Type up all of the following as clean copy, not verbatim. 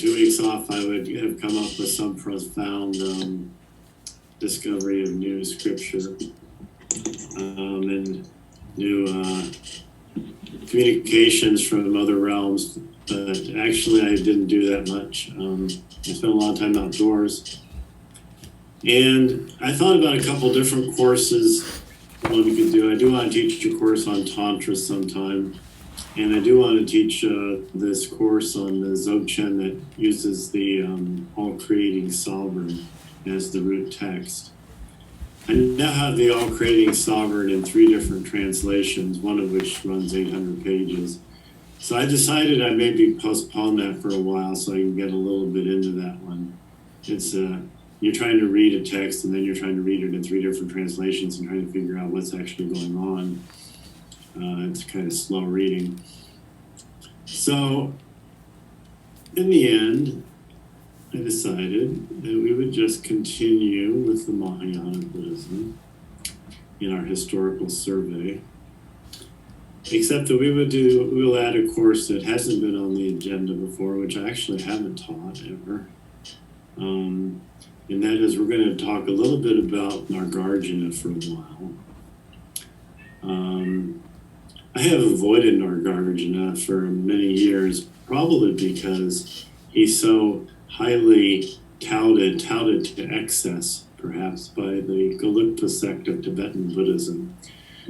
2 weeks off, I would have come up with some profound discovery of new scripture and new communications from other realms. But actually, I didn't do that much. I spent a lot of time outdoors. And I thought about a couple different courses one could do. I do want to teach a course on Tantra sometime. And I do want to teach this course on the Dzogchen that uses the all-creating sovereign as the root text. I now have the all-creating sovereign in 3 different translations, one of which runs 800 pages. So I decided I maybe postpone that for a while so I can get a little bit into that one. It's you're trying to read a text and then you're trying to read it in 3 different translations and trying to figure out what's actually going on. It's kind of slow reading. So, in the end, I decided that we would just continue with the Mahayana Buddhism in our historical survey, except that we'll add a course that hasn't been on the agenda before, which I actually haven't taught ever. And that is, we're going to talk a little bit about Nagarjuna for a while. I have avoided Nagarjuna for many years, probably because he's so highly touted to excess, perhaps, by the Gelugpa sect of Tibetan Buddhism,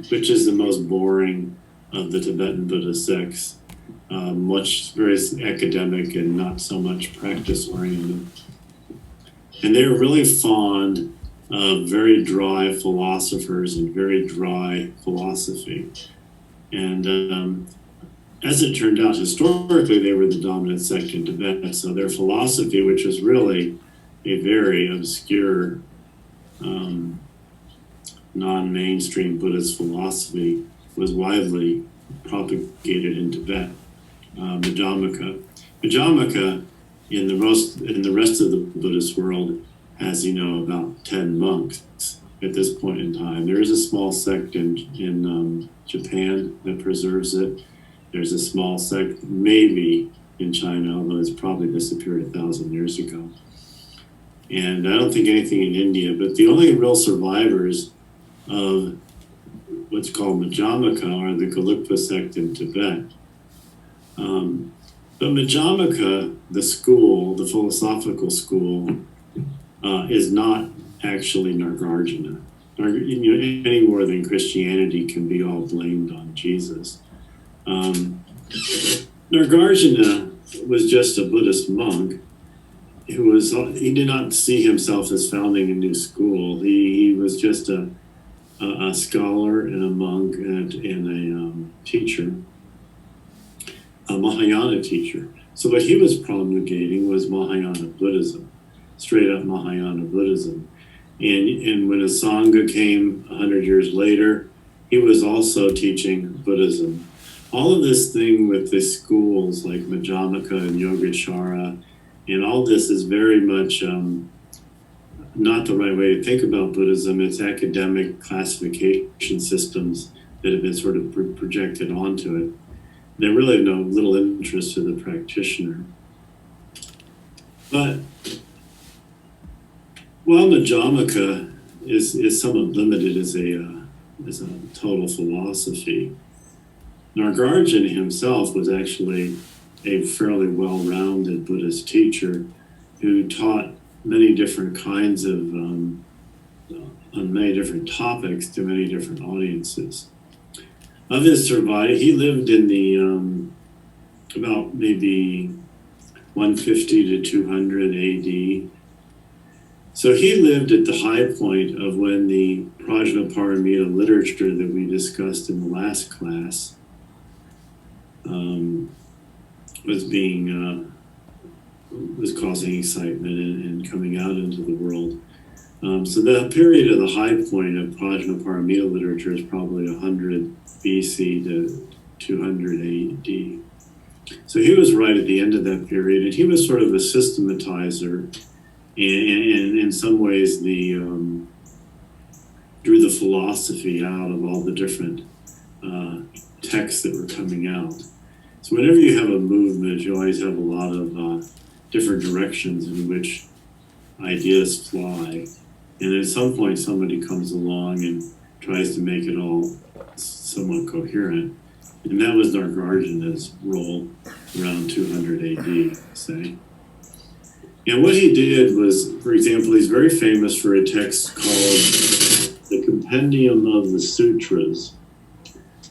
which is the most boring of the Tibetan Buddhist sects, very academic and not so much practice-oriented. And they're really fond of very dry philosophers and very dry philosophy. And as it turned out, historically, they were the dominant sect in Tibet. So their philosophy, which was really a very obscure, non-mainstream Buddhist philosophy, was widely propagated in Tibet. Majjhimaka. Majjhimaka, in the rest of the Buddhist world, has, about 10 monks at this point in time. There is a small sect in Japan that preserves it. There's a small sect maybe in China, although it's probably disappeared 1,000 years ago. And I don't think anything in India, but the only real survivors of what's called Majjhimaka are the Gelugpa sect in Tibet. But Majjhimaka, the school, the philosophical school, is not actually Nagarjuna. Any more than Christianity can be all blamed on Jesus. Nagarjuna was just a Buddhist monk he did not see himself as founding a new school. He was just a scholar and a monk and a teacher, a Mahayana teacher. So what he was promulgating was Mahayana Buddhism, straight up Mahayana Buddhism. And when a Sangha came 100 years later, he was also teaching Buddhism. All of this thing with the schools like Majjhimaka and Yogacara, and all this is very much not the right way to think about Buddhism. It's academic classification systems that have been sort of projected onto it. They really have no little interest to the practitioner. But while Majjhimaka is somewhat limited as a total philosophy, Nagarjuna himself was actually a fairly well-rounded Buddhist teacher who taught many different kinds of, on many different topics to many different audiences. Of his survival, he lived in the about maybe 150 to 200 AD. So he lived at the high point of when the Prajnaparamita literature that we discussed in the last class was causing excitement and coming out into the world. So the period of the high point of Prajnaparamita literature is probably 100 BC to 200 AD. So he was right at the end of that period, and he was sort of a systematizer, and in some ways drew the philosophy out of all the different texts that were coming out. So whenever you have a movement, you always have a lot of different directions in which ideas fly. And at some point, somebody comes along and tries to make it all somewhat coherent. And that was Nagarjuna's role around 200 AD, say. And what he did was, for example, he's very famous for a text called the Compendium of the Sutras,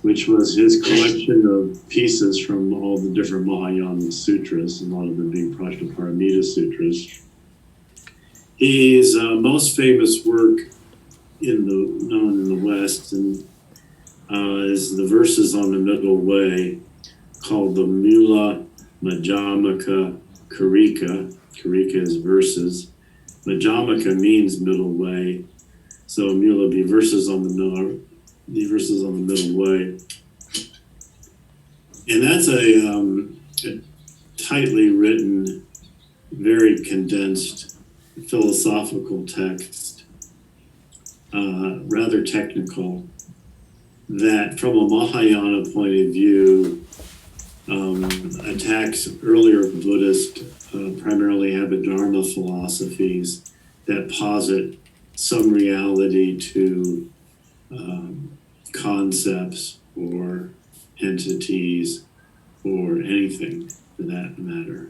which was his collection of pieces from all the different Mahayana sutras, a lot of them being Prajnaparamita sutras. His most famous work known in the West is the verses on the middle way, called the Mula Majjhamaka Karika. Karika is verses. Majjhamaka means middle way. So Mula be verses on the middle way. And that's a tightly written, very condensed philosophical text, rather technical, that from a Mahayana point of view attacks earlier Buddhist, primarily Abhidharma philosophies that posit some reality to concepts or entities or anything for that matter.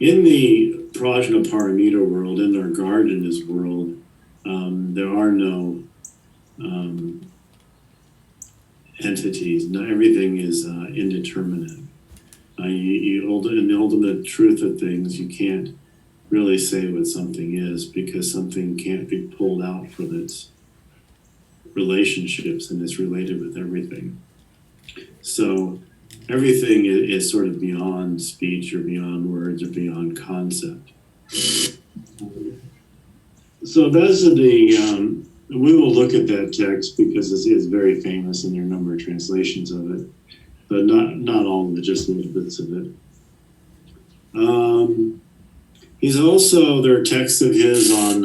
In the Prajnaparamita world, in Nagarjuna's world, there are no entities. Not everything is indeterminate. In the ultimate truth of things, you can't really say what something is, because something can't be pulled out from its relationships and it's related with everything. So everything is sort of beyond speech or beyond words or beyond concept. So those are the, we will look at that text because it is very famous and there are a number of translations of it, but not all of it, just little bits of it. He's also, there are texts of his on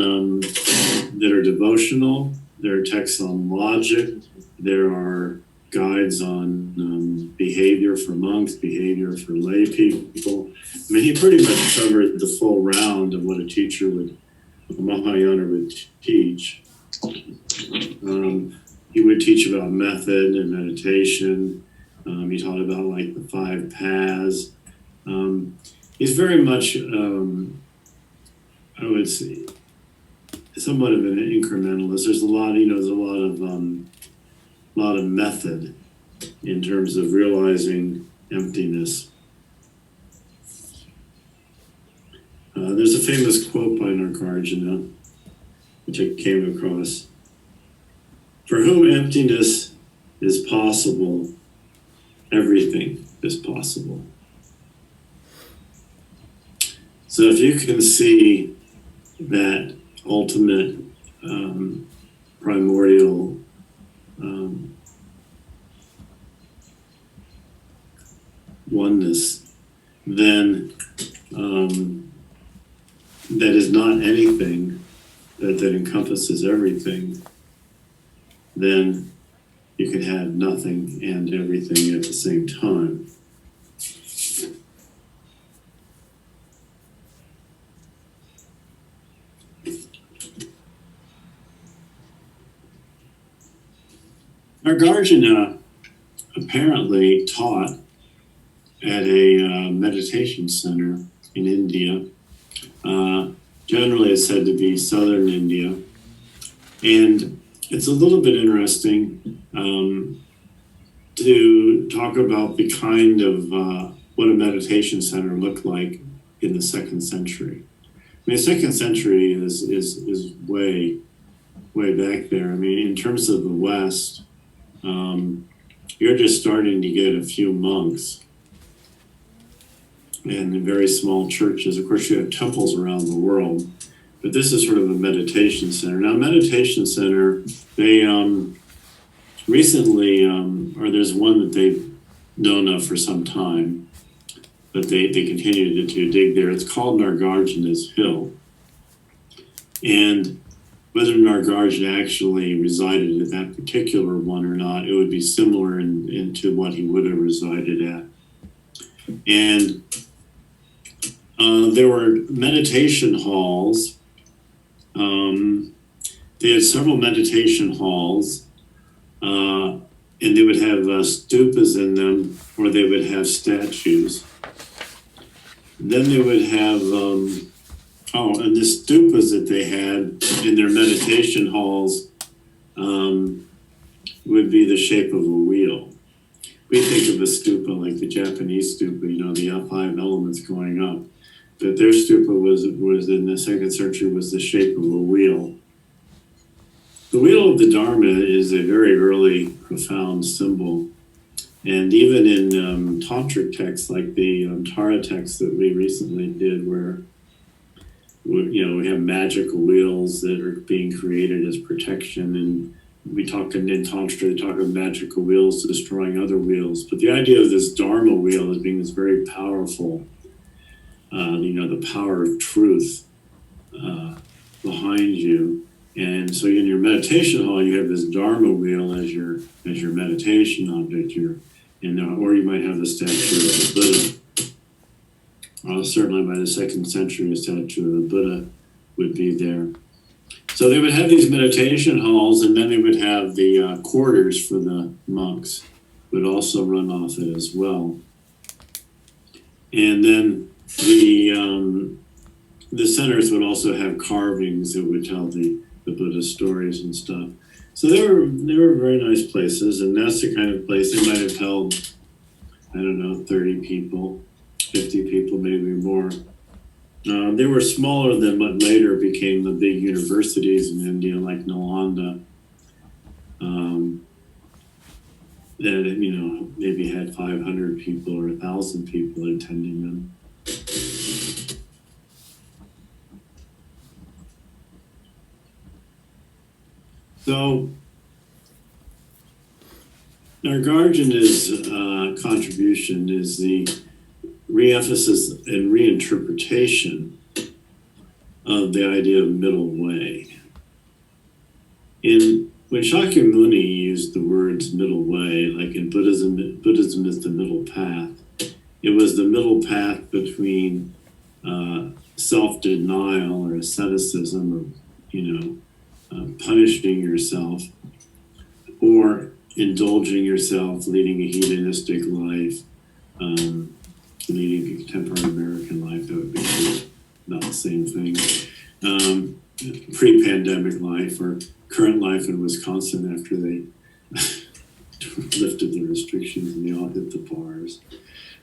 that are devotional. There are texts on logic. There are guides on behavior for monks, behavior for lay people. I mean, he pretty much covered the full round of what a Mahayana would teach. He would teach about method and meditation. He taught about like the 5 paths. He's very much, I would say, somewhat of an incrementalist. There's a lot of method in terms of realizing emptiness. There's a famous quote by Nagarjuna, which I came across. For whom emptiness is possible, everything is possible. So if you can see that ultimate primordial oneness, then that is not anything, that encompasses everything, then you can have nothing and everything at the same time. Nagarjuna apparently taught at a meditation center in India. Generally, it's said to be southern India. And it's a little bit interesting to talk about the kind of what a meditation center looked like in the 2nd century. I mean, the 2nd century is way back there. I mean, in terms of the West, you're just starting to get a few monks and very small churches. Of course, you have temples around the world, but this is sort of a meditation center. Now, meditation center, they recently, or there's one that they've known of for some time, but they continue to dig there. It's called Nagarjuna's Hill. And whether Nagarjuna actually resided at that particular one or not, it would be similar into what he would have resided at. And There were meditation halls. They had several meditation halls, and they would have stupas in them, or they would have statues. Then they would have, and the stupas that they had in their meditation halls would be the shape of a wheel. We think of a stupa like the Japanese stupa, you know, the five elements going up. But their stupa was in the 2nd century was the shape of a wheel. The wheel of the Dharma is a very early, profound symbol. And even in tantric texts like the Tara text that we recently did, where we have magical wheels that are being created as protection, and we talk in Tantra, they talk of magical wheels destroying other wheels. But the idea of this Dharma wheel as being this very powerful, the power of truth behind you. And so in your meditation hall, you have this Dharma wheel as your meditation object. Or you might have the statue of the Buddha. Certainly by the 2nd century, a statue of the Buddha would be there. So they would have these meditation halls, and then they would have the quarters for the monks would also run off it as well. And then the centers would also have carvings that would tell the Buddha stories and stuff. So they were very nice places, and that's the kind of place they might have held, 30 people, 50 people, maybe more. They were smaller than what later became the big universities in India, like Nalanda, that maybe had 500 people or 1,000 people attending them. So Nagarjuna's contribution is the re-emphasis and reinterpretation of the idea of middle way. When Shakyamuni used the words middle way, like in Buddhism is the middle path. It was the middle path between self-denial or asceticism, or punishing yourself, or indulging yourself, leading a hedonistic life, leading a contemporary American life. That would be not the same thing. Pre-pandemic life, or current life in Wisconsin after they lifted the restrictions and they all hit the bars.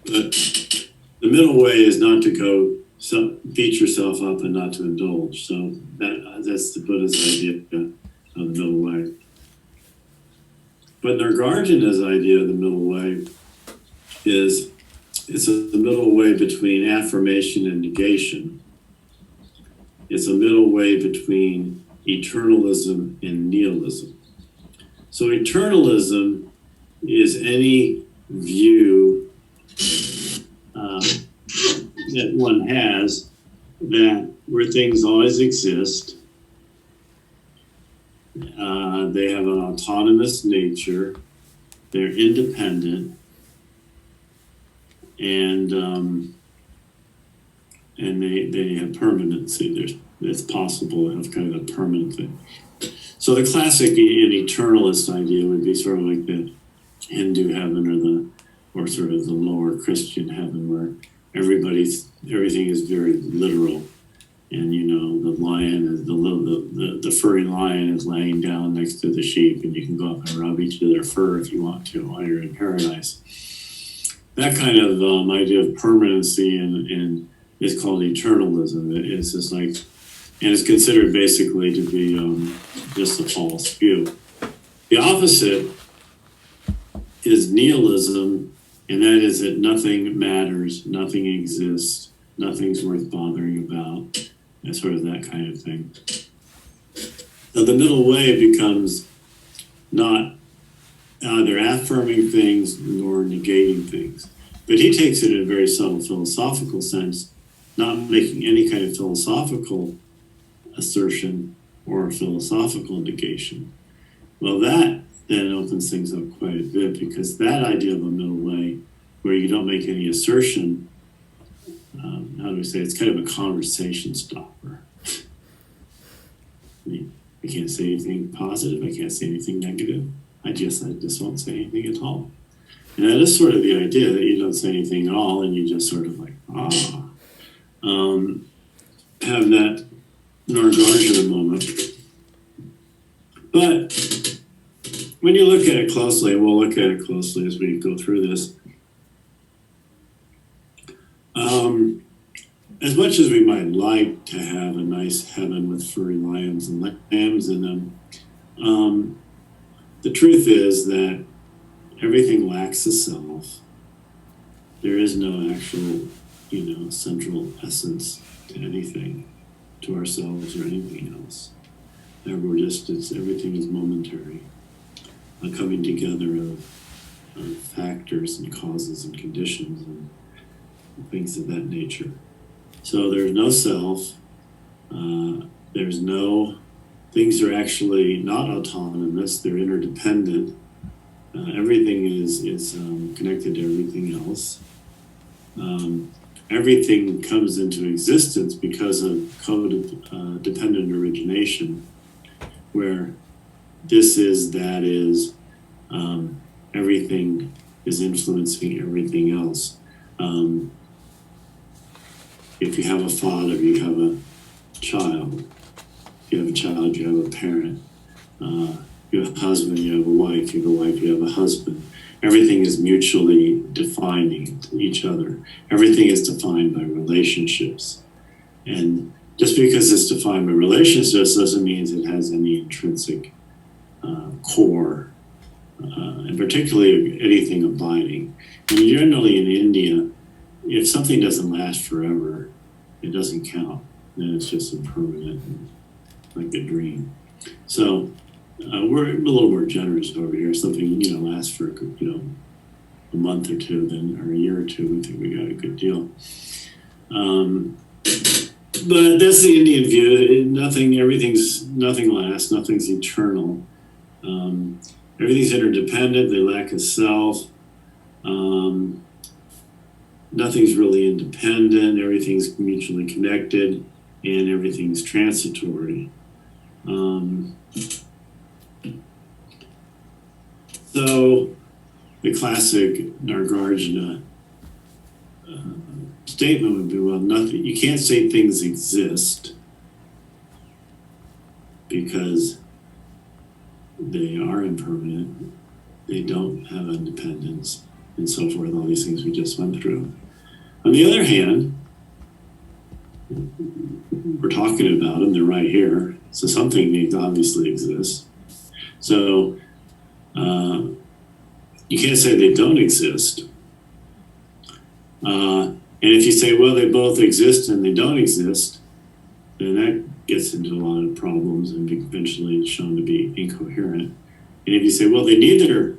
But the middle way is not to go beat yourself up and not to indulge. So that's the Buddha's idea of the middle way. But Nagarjuna's idea of the middle way is it's a middle way between affirmation and negation. It's a middle way between eternalism and nihilism. So eternalism is any view that one has that where things always exist. They have an autonomous nature. They're independent, and they have permanency. It's possible to have kind of a permanent thing. So the classic and eternalist idea would be sort of like the Hindu heaven or sort of the lower Christian heaven, where everything is very literal, and the lion is the furry lion is laying down next to the sheep, and you can go up and rub each of their fur if you want to while you're in paradise. That kind of idea of permanency and is called eternalism. It's just like, and it's considered basically to be just a false view. The opposite is nihilism, and that is that nothing matters, nothing exists, nothing's worth bothering about, and sort of that kind of thing. So the middle way becomes not either affirming things nor negating things. But he takes it in a very subtle philosophical sense, not making any kind of philosophical assertion or philosophical negation. Well, that then opens things up quite a bit, because that idea of a middle way, where you don't make any assertion how do we say, it's kind of a conversation stopper. I can't say anything positive, I can't say anything negative. I just won't say anything at all. And that is sort of the idea, that you don't say anything at all and you just sort of like, have that Nagarjuna moment. But when you look at it closely, and we'll look at it closely as we go through this, as much as we might like to have a nice heaven with furry lions and lambs in them, the truth is that everything lacks a self. There is no actual, central essence to anything, to ourselves or anything else. And everything is momentary, a coming together of factors and causes and conditions and things of that nature. So there's no self. Things are actually not autonomous. They're interdependent. Everything is connected to everything else. Everything comes into existence because of codependent origination, where this is, that is, everything is influencing everything else. If you have a father, you have a child. If you have a child, you have a parent. You have a husband, you have a wife. You have a wife, you have a husband. Everything is mutually defining each other. Everything is defined by relationships. And just because it's defined by relationships doesn't mean it has any intrinsic core, and particularly anything abiding. And generally in India, if something doesn't last forever, it doesn't count. Then it's just impermanent, like a dream. So we're a little more generous over here. Something lasts for a month or two, or a year or two. We think we got a good deal. But that's the Indian view. Nothing lasts. Nothing's eternal. Everything's interdependent. They lack a self. Nothing's really independent. Everything's mutually connected, and everything's transitory. So the classic Nagarjuna statement would be, well, nothing. You can't say things exist because they are impermanent. They don't have independence, and so forth. All these things we just went through. On the other hand, we're talking about them. They're right here. So something obviously exists. So you can't say they don't exist. And if you say, well, they both exist and they don't exist, then that gets into a lot of problems and eventually it's shown to be incoherent. And if you say, well, they neither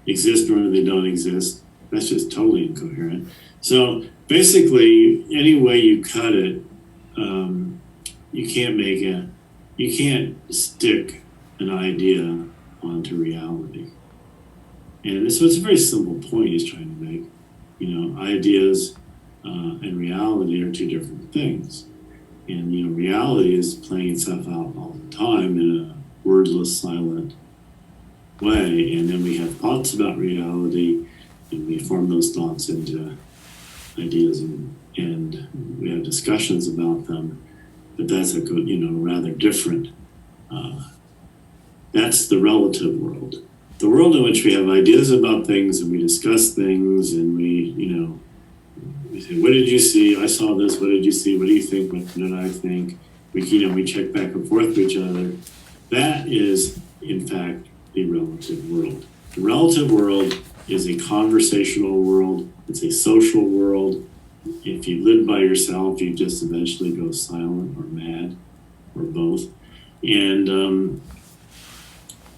exist nor they don't exist, that's just totally incoherent. So basically, any way you cut it, you can't stick an idea onto reality. And so it's a very simple point he's trying to make. Ideas and reality are two different things. And, reality is playing itself out all the time in a wordless, silent way. And then we have thoughts about reality, and we form those thoughts into ideas, and we have discussions about them. But that's a good, rather different. That's the relative world. The world in which we have ideas about things and we discuss things and we say, what did you see? I saw this. What did you see? What do you think? What did I think? We check back and forth with each other. That is, in fact, the relative world. The relative world is a conversational world. It's a social world. If you live by yourself, you just eventually go silent or mad or both. And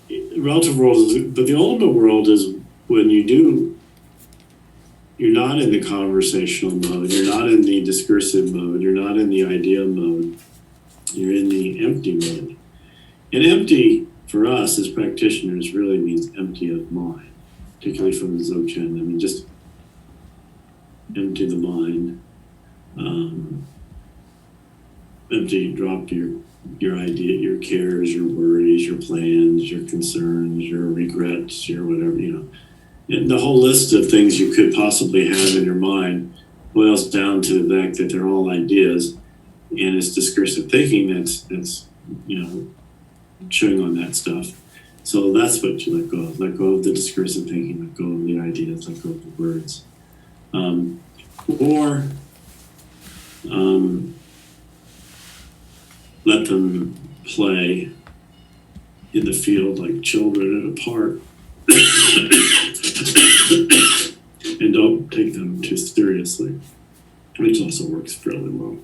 the relative world but the ultimate world is when you're not in the conversational mode, you're not in the discursive mode, you're not in the idea mode, you're in the empty mode. And empty, for us as practitioners, really means empty of mind, particularly from the Dzogchen. Just empty the mind. um, empty, drop your idea, your cares, your worries, your plans, your concerns, your regrets, your whatever, And the whole list of things you could possibly have in your mind boils down to the fact that they're all ideas, and it's discursive thinking that's chewing on that stuff. So that's what you let go of. Let go of the discursive thinking, let go of the ideas, let go of the words. Or let them play in the field like children at a park. And don't take them too seriously, which also works fairly well.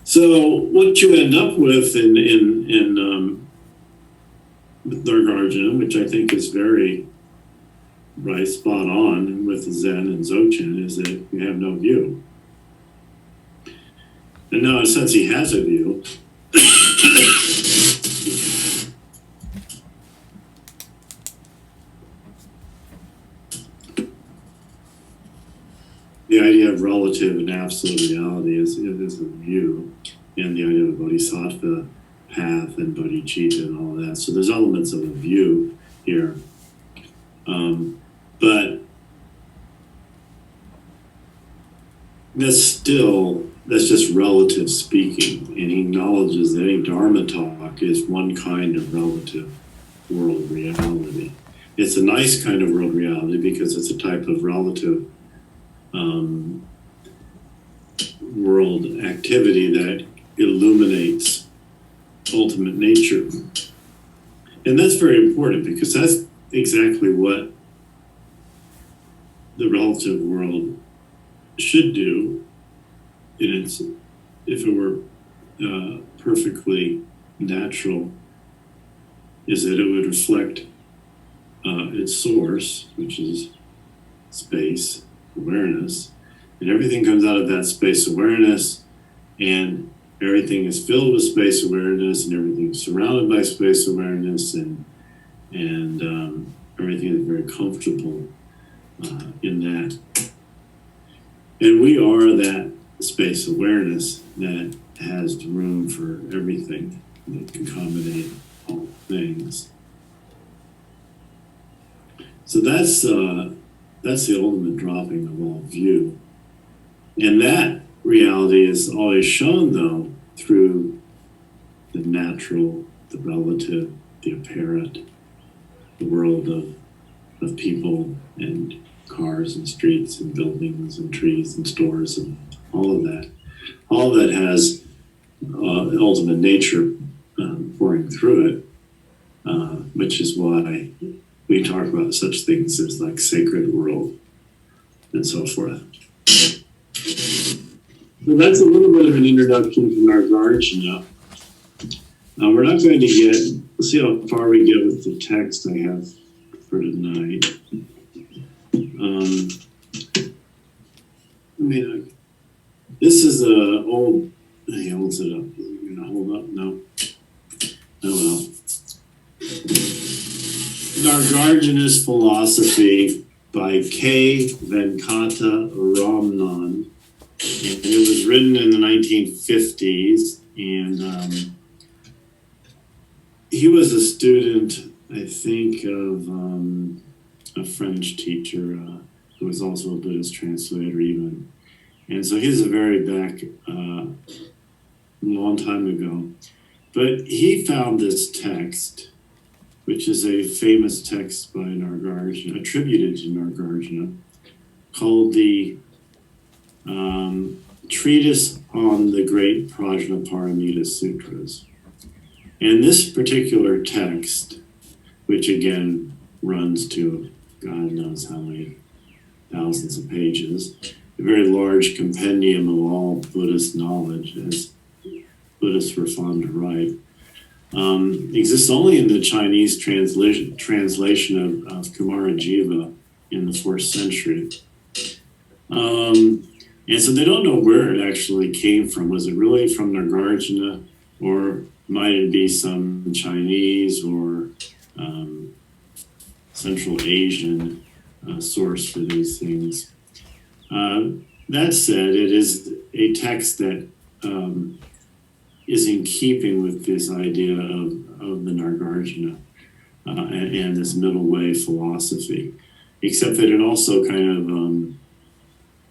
So what you end up with in Nagarjuna, which I think is very right, spot on with Zen and Dzogchen, is that you have no view. And now, in a sense, he has a view. The idea of relative and absolute reality is a view, and the idea of bodhisattva path and bodhicitta and all of that. So there's elements of a view here. But that's just relative speaking, and he acknowledges that any Dharma talk is one kind of relative world reality. It's a nice kind of world reality because it's a type of relative world activity that illuminates ultimate nature. And that's very important because that's exactly what the relative world should do if it were perfectly natural, is that it would reflect its source, which is space awareness, and everything comes out of that space awareness, and everything is filled with space awareness, and everything is surrounded by space awareness, and everything is very comfortable in that. And we are that space awareness that has room for everything, that can accommodate all things. So that's the ultimate dropping of all view. And that reality is always shown, though, through the natural, the relative, the apparent, the world of people and cars and streets and buildings and trees and stores and all of that. All of that has ultimate nature pouring through it, which is why we talk about such things as like sacred world and so forth. So that's a little bit of an introduction to Nagarjuna. We're not going to let's see how far we get with the text I have for tonight. This is he holds it up. Is it going to hold up? No. Oh well. Nagarjuna's Philosophy by K. Venkata Ramanan. And it was written in the 1950s, and he was a student, I think, of a French teacher who was also a Buddhist translator even. And so he's a very back, long time ago. But he found this text, which is a famous text by Nagarjuna, attributed to Nagarjuna, called the Treatise on the Great Prajnaparamita Sutras. And this particular text, which again runs to God knows how many thousands of pages, a very large compendium of all Buddhist knowledge, as Buddhists were fond to write, exists only in the Chinese translation of Kumarajiva in the 4th century. And so they don't know where it actually came from. Was it really from Nagarjuna, or might it be some Chinese or Central Asian source for these things? That said, it is a text that is in keeping with this idea of the Nagarjuna and this middle way philosophy, except that it also kind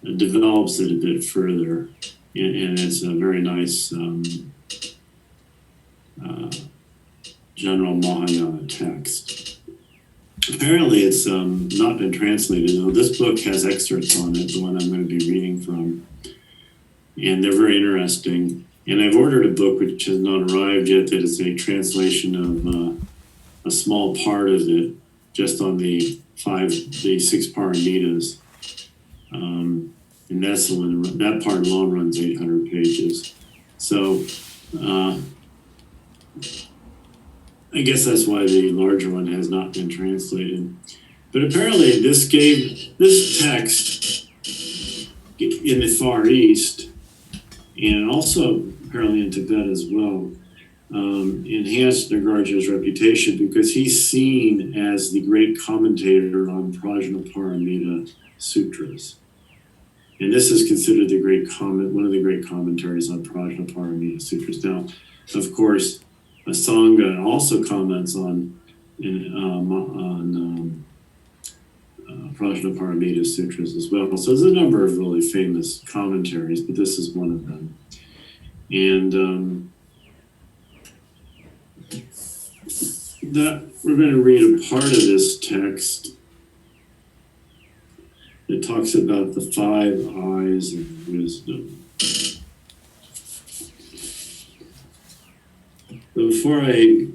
of develops it a bit further, and it's a very nice general Mahayana text. Apparently, it's not been translated, though. This book has excerpts on it, the one I'm going to be reading from, and they're very interesting. And I've ordered a book which has not arrived yet that is a translation of a small part of it, just on the 6 paramitas. And that's the one, that part alone runs 800 pages. So I guess that's why the larger one has not been translated. But apparently this text in the Far East, and also apparently in Tibet as well, enhanced Nagarjuna's reputation because he's seen as the great commentator on Prajnaparamita Sutras. And this is considered one of the great commentaries on Prajnaparamita Sutras. Now, of course, Asanga also comments on Prajnaparamita Sutras as well. So there's a number of really famous commentaries, but this is one of them. And that we're going to read a part of this text that talks about the 5 eyes of wisdom. But before I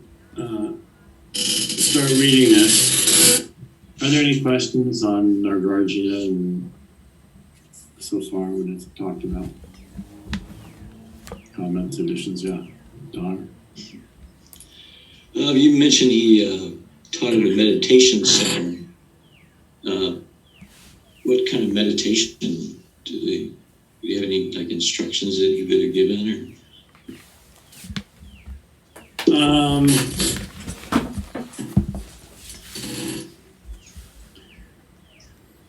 start reading this, are there any questions on Nagarjuna and so far what it's talked about? Comments, additions? Yeah, Don? You mentioned he taught at a meditation center. What kind of meditation do you have any instructions that you've been given,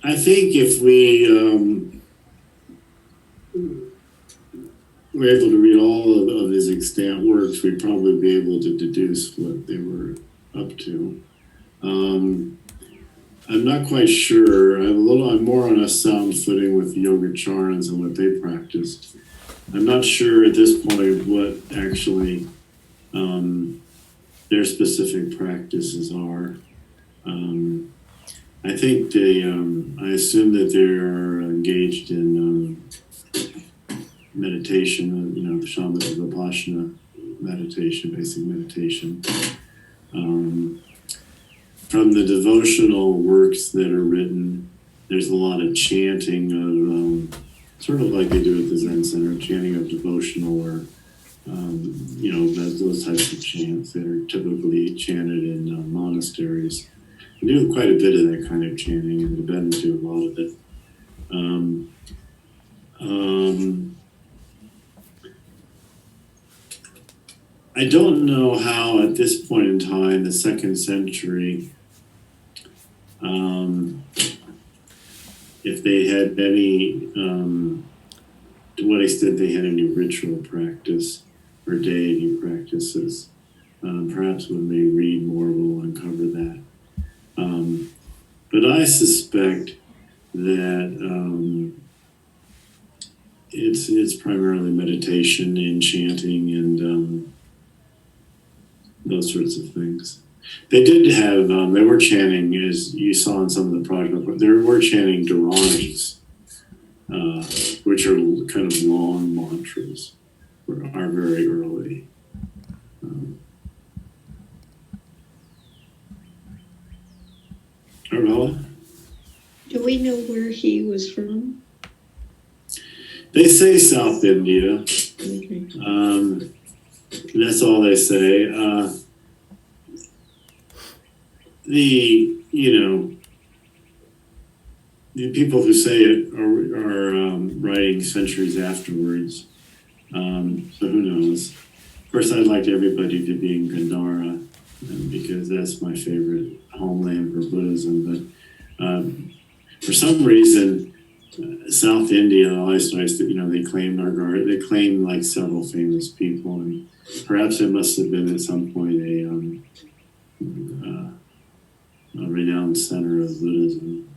I think if we were able to read all of his extant works, we'd probably be able to deduce what they were up to. I'm not quite sure. I'm more on a sound footing with the Yogacarans and what they practiced. I'm not sure at this point what actually their specific practices are. I think I assume that they're engaged in meditation, the shamatha vipassana meditation, basic meditation. From the devotional works that are written, there's a lot of chanting of, sort of like they do at the Zen Center, chanting of devotional or, those types of chants that are typically chanted in monasteries. We do quite a bit of that kind of chanting, and the Tibetans do a lot of it. I don't know how, at this point in time, the 2nd century, if they had any, to what extent they had any ritual practice or deity practices. Perhaps when we read more, we'll uncover that. But I suspect that it's primarily meditation and chanting and those sorts of things. They did have, they were chanting, as you saw in some of the projects, they were chanting Dharanis, which are kind of long mantras, are very early. Arvella? Do we know where he was from? They say South India. Okay. That's all they say. The people who say it are writing centuries afterwards. So who knows? Of course, I'd like everybody to be in Gandhara because that's my favorite homeland for Buddhism. But for some reason, South India, always nice that, they claim they claim like several famous people, and perhaps it must have been at some point a renowned center of Buddhism.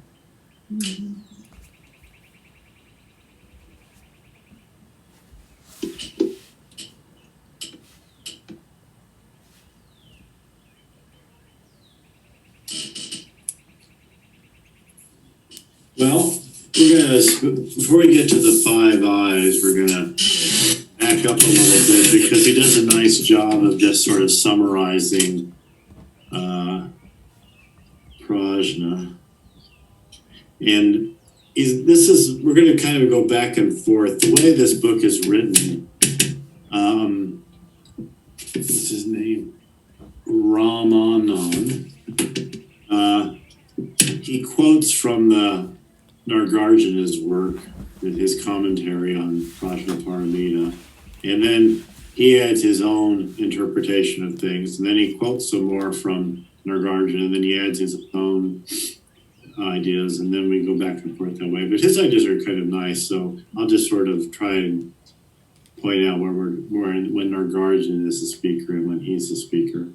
Well, before we get to the 5 eyes, we're gonna back up a little bit because he does a nice job of just sort of summarizing prajna. And we're gonna kind of go back and forth. The way this book is written, what's his name? Ramanand. He quotes from the Nagarjuna's work with his commentary on Prajnaparamita, and then he adds his own interpretation of things, and then he quotes some more from Nagarjuna, and then he adds his own ideas, and then we go back and forth that way. But his ideas are kind of nice, so I'll just sort of try and point out when Nagarjuna is the speaker and when he's the speaker.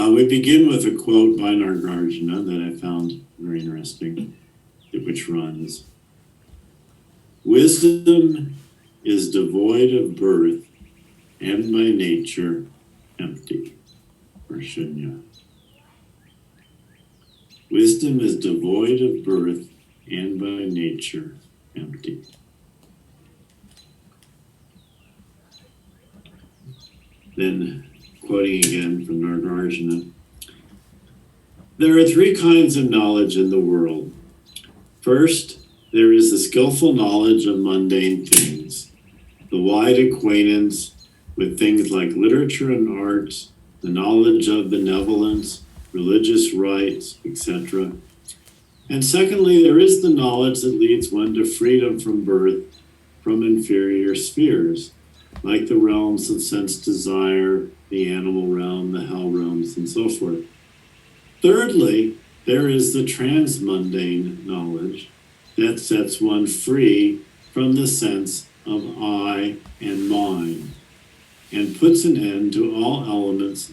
We begin with a quote by Nagarjuna that I found very interesting, which runs, "Wisdom is devoid of birth and by nature empty," or shunya. Wisdom is devoid of birth and by nature empty. Then, quoting again from Nagarjuna, "There are 3 kinds of knowledge in the world. First, there is the skillful knowledge of mundane things, the wide acquaintance with things like literature and arts, the knowledge of benevolence, religious rites, etc. And secondly, there is the knowledge that leads one to freedom from birth from inferior spheres, like the realms of sense desire, the animal realm, the hell realms, and so forth. Thirdly, there is the transmundane knowledge that sets one free from the sense of I and mine, and puts an end to all elements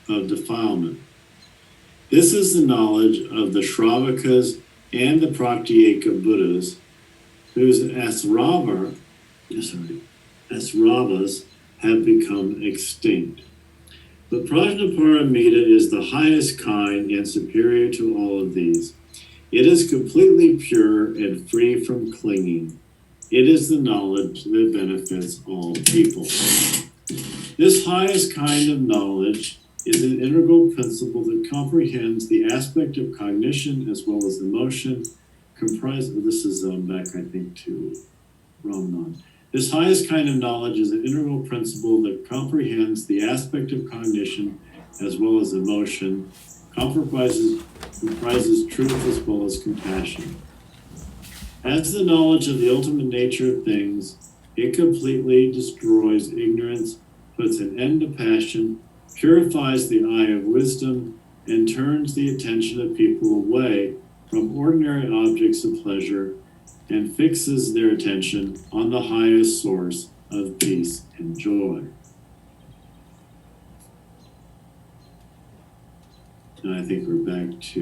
of defilement. This is the knowledge of the Shravakas and the Pratyeka Buddhas, whose Asravas have become extinct. But Prajnaparamita is the highest kind and superior to all of these. It is completely pure and free from clinging. It is the knowledge that benefits all people. This highest kind of knowledge is an integral principle that comprehends the aspect of cognition as well as emotion, this is back, I think, to Ramanan. This highest kind of knowledge is an integral principle that comprehends the aspect of cognition as well as emotion, comprises truth as well as compassion. As the knowledge of the ultimate nature of things, it completely destroys ignorance, puts an end to passion, purifies the eye of wisdom, and turns the attention of people away from ordinary objects of pleasure and fixes their attention on the highest source of peace and joy." And I think we're back to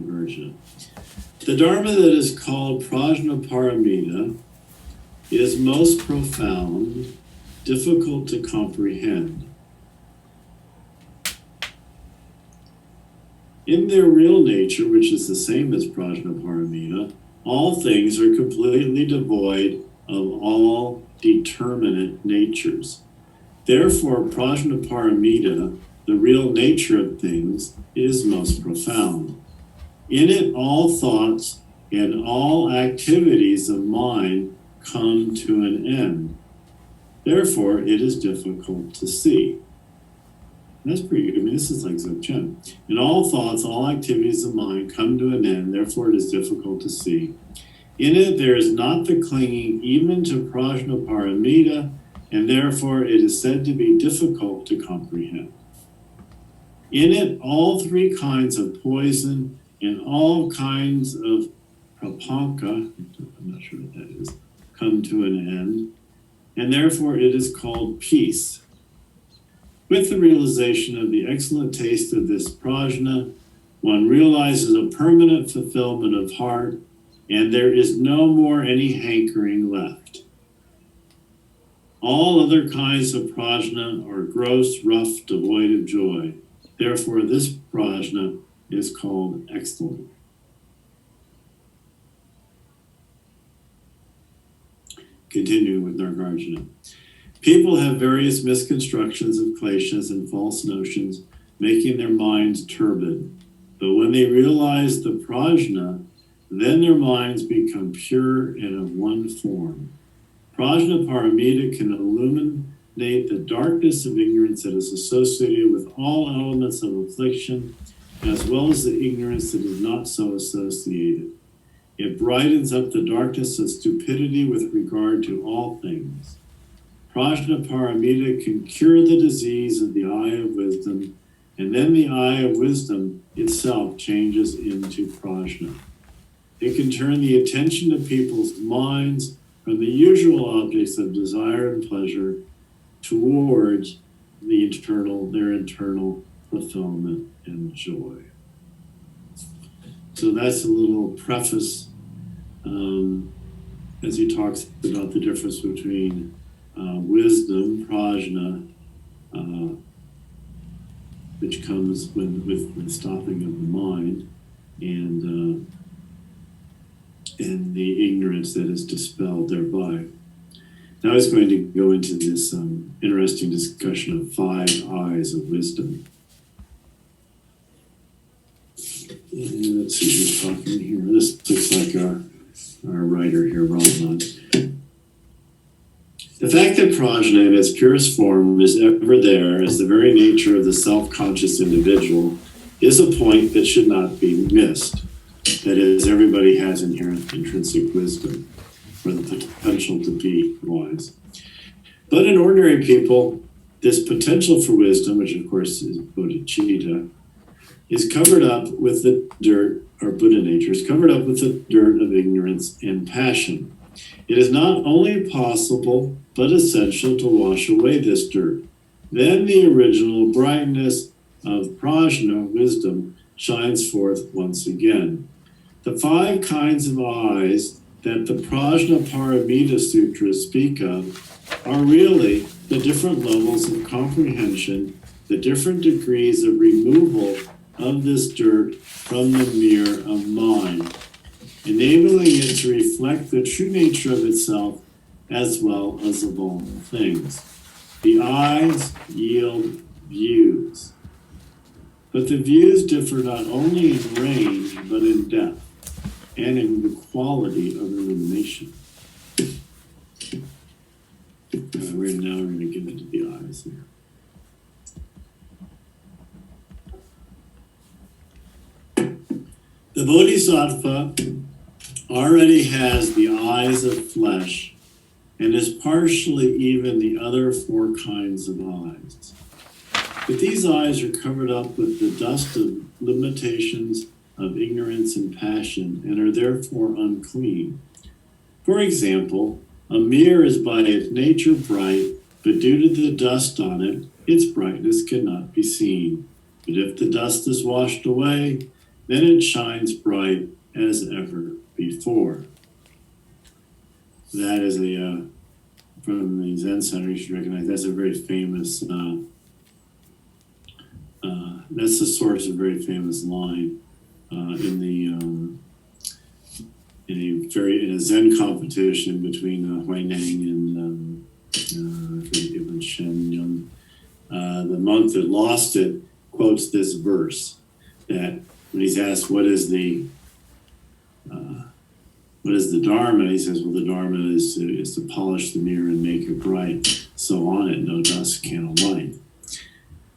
Nagarjuna. "The Dharma that is called Prajnaparamita is most profound, difficult to comprehend. In their real nature, which is the same as Prajnaparamita, all things are completely devoid of all determinate natures. Therefore, Prajnaparamita, the real nature of things, is most profound. In it, all thoughts and all activities of mind come to an end. Therefore, it is difficult to see." That's pretty good. I mean, this is like Dzogchen. "In all thoughts, all activities of mind come to an end. Therefore, it is difficult to see. In it, there is not the clinging even to Prajnaparamita, and therefore it is said to be difficult to comprehend. In it, all three kinds of poison and all kinds of prapanka, I'm not sure what that is, come to an end, and therefore it is called peace. With the realization of the excellent taste of this prajna, one realizes a permanent fulfillment of heart, and there is no more any hankering left. All other kinds of prajna are gross, rough, devoid of joy. Therefore, this prajna is called excellent. Continuing with Nagarjuna. People have various misconstructions of kleshas and false notions, making their minds turbid. But when they realize the prajna, then their minds become pure and of one form. Prajna paramita can illuminate the darkness of ignorance that is associated with all elements of affliction, as well as the ignorance that is not so associated. It brightens up the darkness of stupidity with regard to all things. Prajna paramita can cure the disease of the eye of wisdom, and then the eye of wisdom itself changes into prajna. It can turn the attention of people's minds from the usual objects of desire and pleasure towards their internal fulfillment and joy. So that's a little preface as he talks about the difference between wisdom, prajna, which comes with the stopping of the mind, and the ignorance that is dispelled thereby. Now he's going to go into this interesting discussion of 5 eyes of wisdom. And let's see who's talking here. This looks like our writer here, Rahman. The fact that prajna in its purest form is ever there as the very nature of the self-conscious individual is a point that should not be missed. That is, everybody has inherent intrinsic wisdom or the potential to be wise. But in ordinary people, this potential for wisdom, which of course is bodhicitta, is covered up with the dirt, or Buddha nature, is covered up with the dirt of ignorance and passion. It is not only possible, but essential to wash away this dirt. Then the original brightness of prajna, wisdom, shines forth once again. The 5 kinds of eyes that the Prajna Paramita Sutras speak of are really the different levels of comprehension, the different degrees of removal of this dirt from the mirror of mind, enabling it to reflect the true nature of itself as well as of all things. The eyes yield views, but the views differ not only in range but in depth and in the quality of illumination. We're going to get into the eyes here. The Bodhisattva already has the eyes of flesh and is partially even the other 4 kinds of eyes. But these eyes are covered up with the dust of limitations of ignorance and passion and are therefore unclean. For example, a mirror is by its nature bright, but due to the dust on it, its brightness cannot be seen. But if the dust is washed away, then it shines bright as ever before. That is from the Zen Center, you should recognize that's a very famous, that's the source of a very famous line in a Zen competition between Huineng and Ibn Shen. The monk that lost it quotes this verse that when he's asked what is the Dharma, he says, well, the Dharma is to polish the mirror and make it bright, so on it no dust can alight.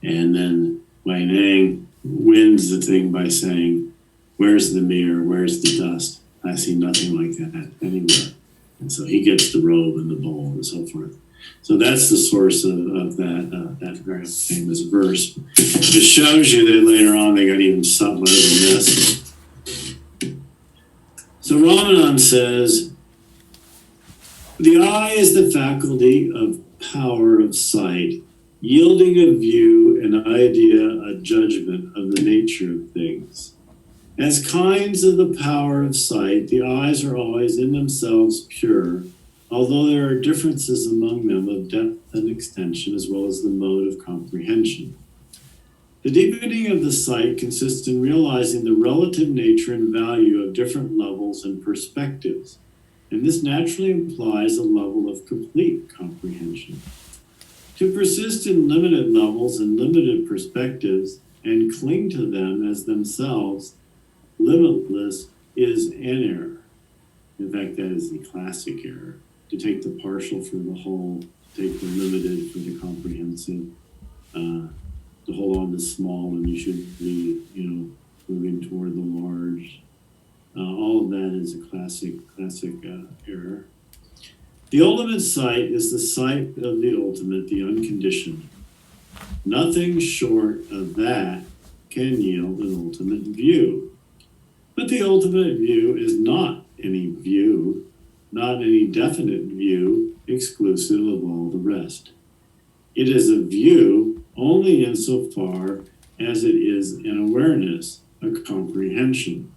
And then Huineng wins the thing by saying, where's the mirror, where's the dust? I see nothing like that anywhere. And so he gets the robe and the bowl and so forth. So that's the source of that very famous verse. It shows you that later on they got even subtler than this. So Ramanan says, the eye is the faculty of power of sight, yielding a view, an idea, a judgment of the nature of things. As kinds of the power of sight, the eyes are always in themselves pure, although there are differences among them of depth and extension, as well as the mode of comprehension. The deepening of the sight consists in realizing the relative nature and value of different levels and perspectives, and this naturally implies a level of complete comprehension. To persist in limited levels and limited perspectives and cling to them as themselves limitless is an error. In fact, that is the classic error. To take the partial for the whole, to take the limited for the comprehensive, to hold on to small when you should be, moving toward the large. All of that is a classic error. The ultimate sight is the sight of the ultimate, the unconditioned. Nothing short of that can yield an ultimate view. But the ultimate view is not any view, not any definite view exclusive of all the rest. It is a view only insofar as it is an awareness, a comprehension.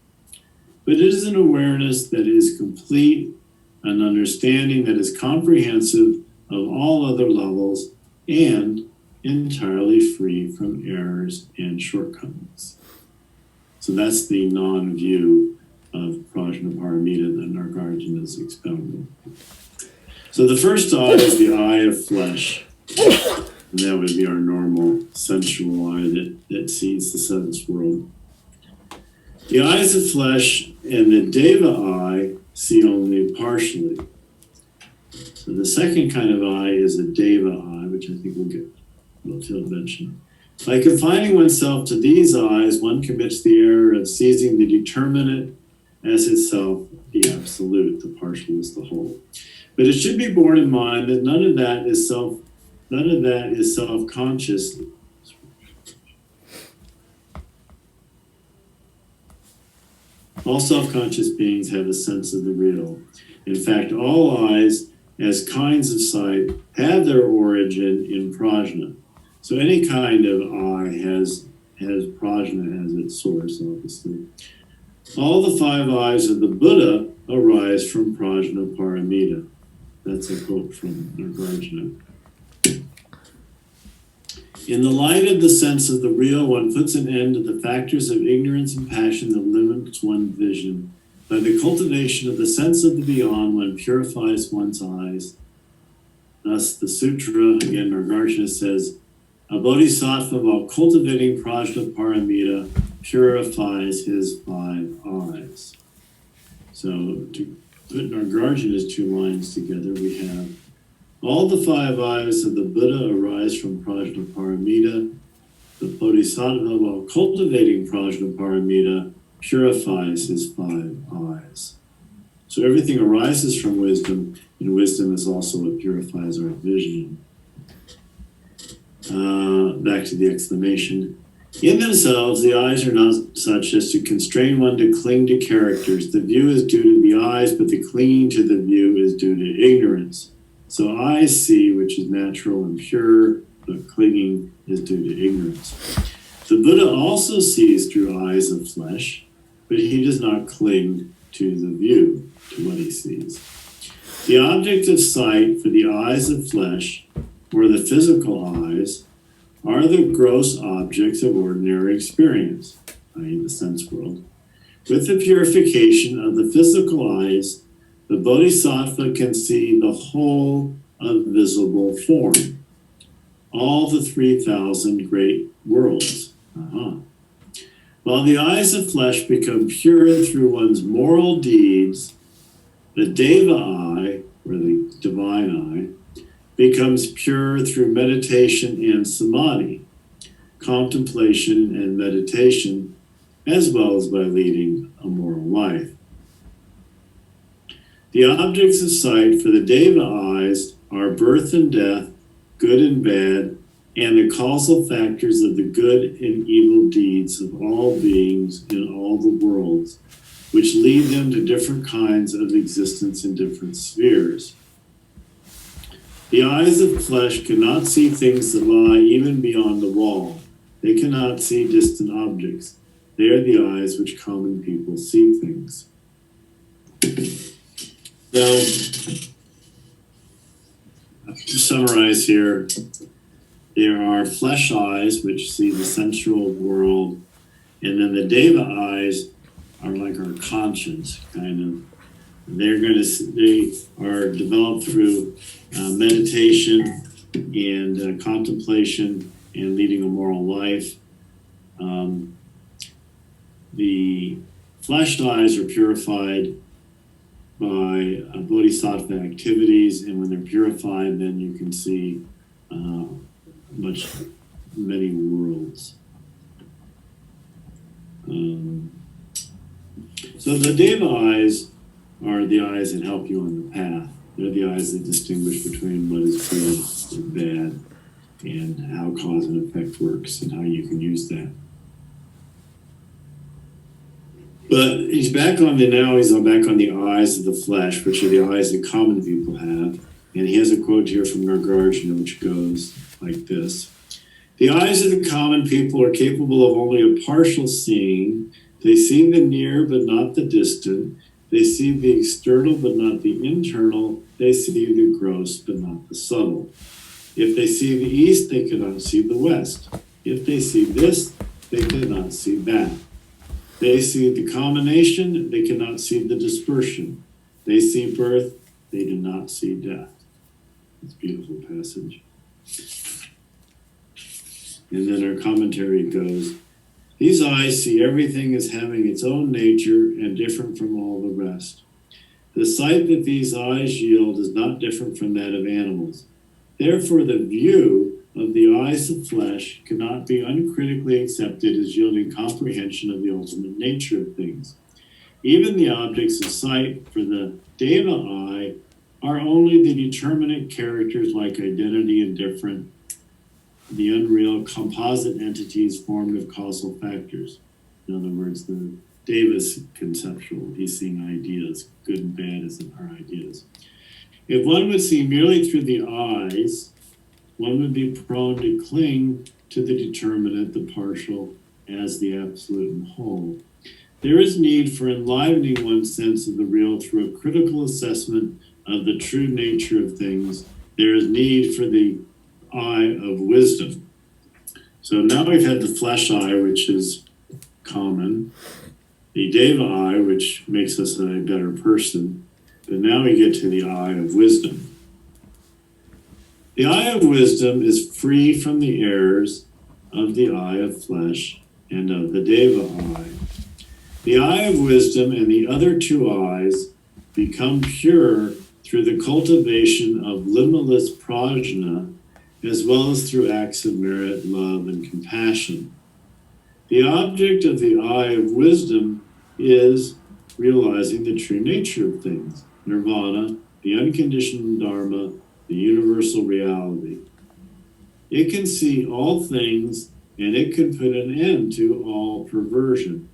But it is an awareness that is complete, an understanding that is comprehensive of all other levels and entirely free from errors and shortcomings. So that's the non-view of Prajnaparamita that Nagarjuna is expounding. So the first eye is the eye of flesh. And that would be our normal sensual eye that sees the seventh world. The eyes of flesh and the Deva eye see only partially. So the second kind of eye is a Deva eye, which I think we'll mention. By confining oneself to these eyes, one commits the error of seizing the determinate as itself the absolute, the partial is the whole. But it should be borne in mind that none of that is self-conscious. All self-conscious beings have a sense of the real. In fact, all eyes, as kinds of sight, have their origin in prajna. So any kind of eye has prajna as its source, obviously. All the five eyes of the Buddha arise from prajna paramita. That's a quote from Nagarjuna. In the light of the sense of the real, one puts an end to the factors of ignorance and passion that limits one's vision. By the cultivation of the sense of the beyond, one purifies one's eyes. Thus, the sutra, again, Nagarjuna says, a bodhisattva, while cultivating prajna paramita, purifies his five eyes. So, to put Nagarjuna's two lines together, we have all the five eyes of the Buddha arise from prajna paramita. The bodhisattva, while cultivating prajna paramita, purifies his five eyes. So everything arises from wisdom, and wisdom is also what purifies our vision. Back to the explanation. In themselves, the eyes are not such as to constrain one to cling to characters. The view is due to the eyes, but the clinging to the view is due to ignorance. So eyes see, which is natural and pure, but clinging is due to ignorance. The Buddha also sees through eyes of flesh, but he does not cling to the view, to what he sees. The object of sight for the eyes of flesh, or the physical eyes, are the gross objects of ordinary experience, i.e. the sense world. With the purification of the physical eyes, the bodhisattva can see the whole of visible form, all the 3,000 great worlds. While the eyes of flesh become pure through one's moral deeds, the Deva eye, or the divine eye, becomes pure through meditation and samadhi, contemplation and meditation, as well as by leading a moral life. The objects of sight for the Deva eyes are birth and death, good and bad, and the causal factors of the good and evil deeds of all beings in all the worlds, which lead them to different kinds of existence in different spheres. The eyes of flesh cannot see things that lie even beyond the wall. They cannot see distant objects. They are the eyes which common people see things. So, to summarize here, there are flesh eyes which see the sensual world, and then the deva eyes are like our conscience, kind of. They are developed through meditation and contemplation and leading a moral life. The flesh eyes are purified by bodhisattva activities, and when they're purified, then you can see many worlds. So the deva eyes are the eyes that help you on the path. They're the eyes that distinguish between what is good and bad, and how cause and effect works, and how you can use that. But he's back on the eyes of the flesh, which are the eyes that common people have. And he has a quote here from Nagarjuna, which goes like this. The eyes of the common people are capable of only a partial seeing. They see the near, but not the distant. They see the external, but not the internal. They see the gross, but not the subtle. If they see the east, they cannot see the west. If they see this, they cannot see that. They see the combination, they cannot see the dispersion. They see birth, they do not see death. It's a beautiful passage. And then our commentary goes, these eyes see everything as having its own nature and different from all the rest. The sight that these eyes yield is not different from that of animals. Therefore, the view of the eyes of flesh cannot be uncritically accepted as yielding comprehension of the ultimate nature of things. Even the objects of sight for the deva eye are only the determinate characters like identity and different, the unreal composite entities formed of causal factors. In other words, the deva's conceptual. He's seeing ideas, good and bad as our ideas. If one would see merely through the eyes, one would be prone to cling to the determinate, the partial, as the absolute and whole. There is need for enlivening one's sense of the real through a critical assessment of the true nature of things. There is need for the eye of wisdom. So now we've had the flesh eye, which is common, the deva eye, which makes us a better person, but now we get to the eye of wisdom. The eye of wisdom is free from the errors of the eye of flesh and of the deva eye. The eye of wisdom and the other two eyes become pure through the cultivation of limitless prajna, as well as through acts of merit, love, and compassion. The object of the eye of wisdom is realizing the true nature of things, nirvana, the unconditioned dharma, the universal reality. It can see all things, and it can put an end to all perversion.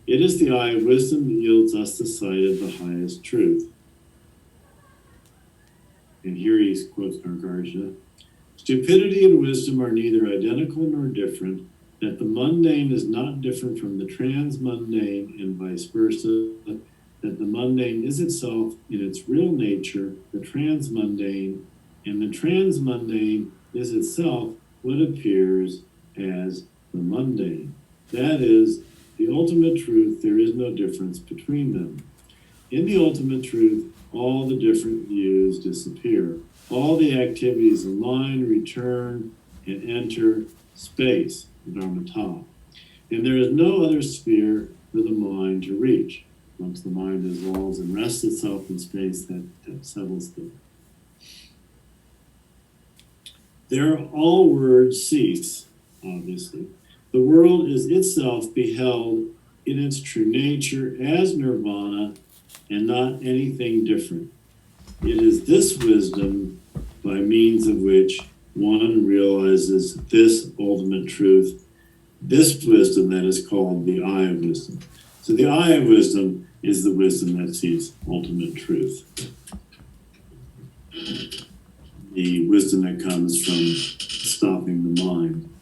It is the eye of wisdom that yields us the sight of the highest truth. And here he quotes Nagarjuna. Stupidity and wisdom are neither identical nor different, that the mundane is not different from the transmundane and vice versa, that the mundane is itself in its real nature, the transmundane, and the transmundane is itself what appears as the mundane. That is, the ultimate truth, there is no difference between them. In the ultimate truth, all the different views disappear. All the activities align, return, and enter space, dharmata. And there is no other sphere for the mind to reach. Once the mind dissolves and rests itself in space, that settles them. There all words cease, obviously. The world is itself beheld in its true nature as nirvana and not anything different. It is this wisdom by means of which one realizes this ultimate truth, this wisdom that is called the eye of wisdom. So the eye of wisdom is the wisdom that sees ultimate truth. The wisdom that comes from stopping the mind.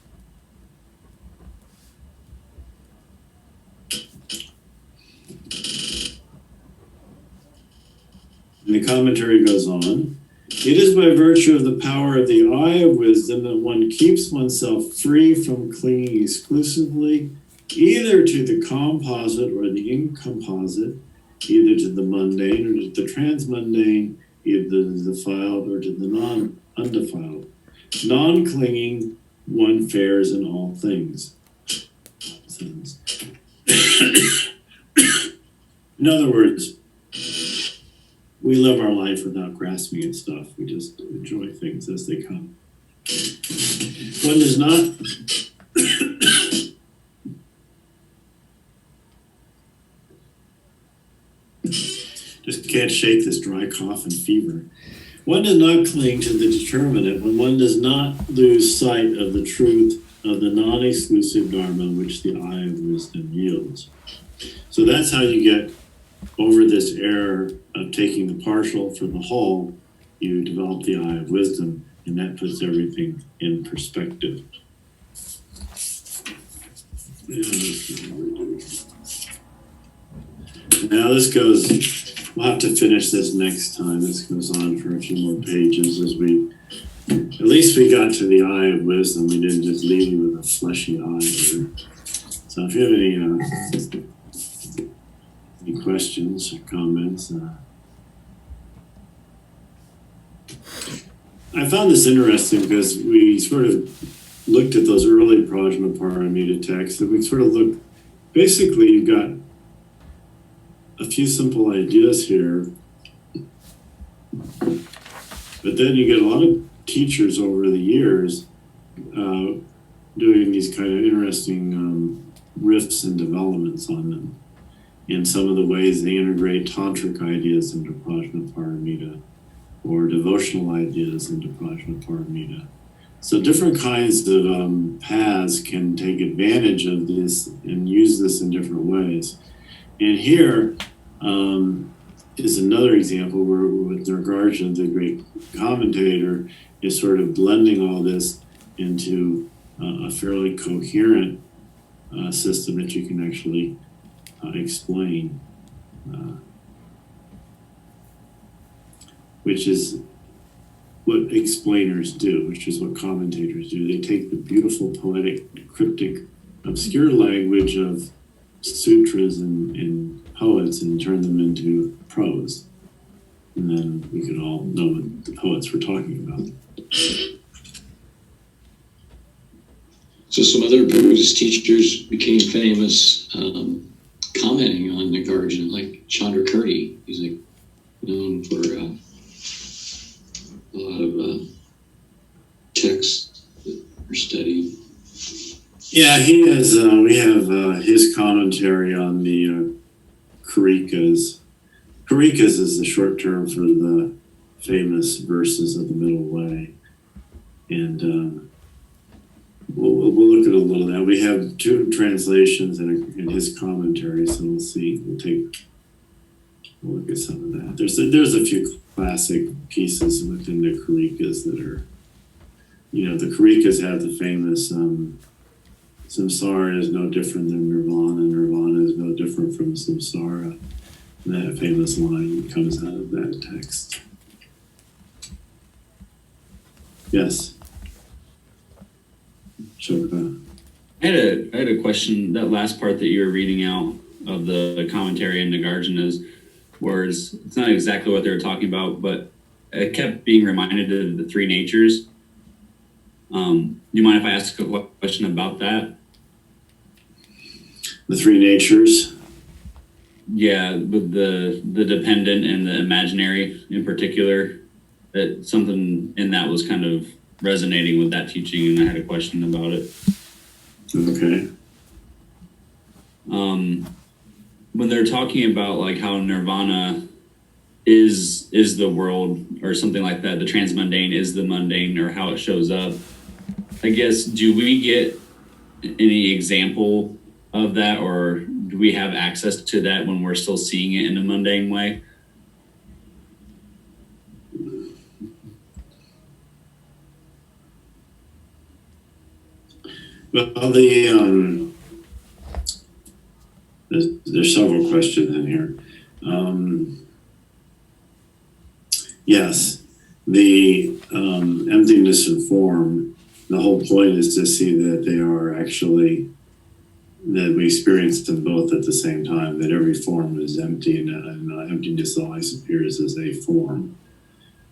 And the commentary goes on. It is by virtue of the power of the eye of wisdom that one keeps oneself free from clinging exclusively either to the composite or the incomposite, either to the mundane or to the transmundane, either to the defiled or to the undefiled. Non-clinging, one fares in all things. In other words, we live our life without grasping at stuff. We just enjoy things as they come. One does not just can't shake this dry cough and fever. One does not cling to the determinate when one does not lose sight of the truth of the non-exclusive Dharma which the eye of wisdom yields. So that's how you get over this error of taking the partial for the whole. You develop the eye of wisdom, and that puts everything in perspective. Now this goes, we'll have to finish this next time. This goes on for a few more pages as at least we got to the eye of wisdom. We didn't just leave you with a fleshy eye here. So if you have any questions or comments? I found this interesting because we sort of looked at those early Prajnaparamita texts, and we sort of looked, basically you've got a few simple ideas here, but then you get a lot of teachers over the years doing these kind of interesting riffs and developments on them. In some of the ways they integrate tantric ideas into Prajnaparamita or devotional ideas into Prajnaparamita. So different kinds of paths can take advantage of this and use this in different ways. And here is another example where with Nagarjuna, the great commentator, is sort of blending all this into a fairly coherent system that you can actually explain, which is what explainers do, which is what commentators do. They take the beautiful, poetic, cryptic, obscure language of sutras and poets and turn them into prose. And then we could all know what the poets were talking about. So some other Buddhist teachers became famous commenting on Nagarjuna, like Chandrakirti. He's like known for a lot of texts that are studied. Yeah, he has. We have his commentary on the Karikas. Karikas is the short term for the famous verses of the Middle Way, and we'll look at a little of that. We have two translations and his commentary, so we'll see. We'll look at some of that. There's a few classic pieces within the Karikas that are, the Karikas have the famous samsara is no different than nirvana. Nirvana is no different from samsara. And that famous line comes out of that text. Yes. Shoka. I had a question. That last part that you were reading out of the commentary in Nagarjuna's words, it's not exactly what they were talking about, but it kept being reminded of the three natures. Do you mind if I ask a question about that? The three natures. Yeah, with the dependent and the imaginary in particular, that something in that was kind of resonating with that teaching, and I had a question about it. Okay. When they're talking about like how nirvana is the world, or something like that. The transmundane is the mundane, or how it shows up. I guess, do we get any example of that, or do we have access to that when we're still seeing it in a mundane way? Well, there's several questions in here. Yes, the emptiness and form, the whole point is to see that they are actually, that we experience them both at the same time, that every form is empty, and emptiness always appears as a form.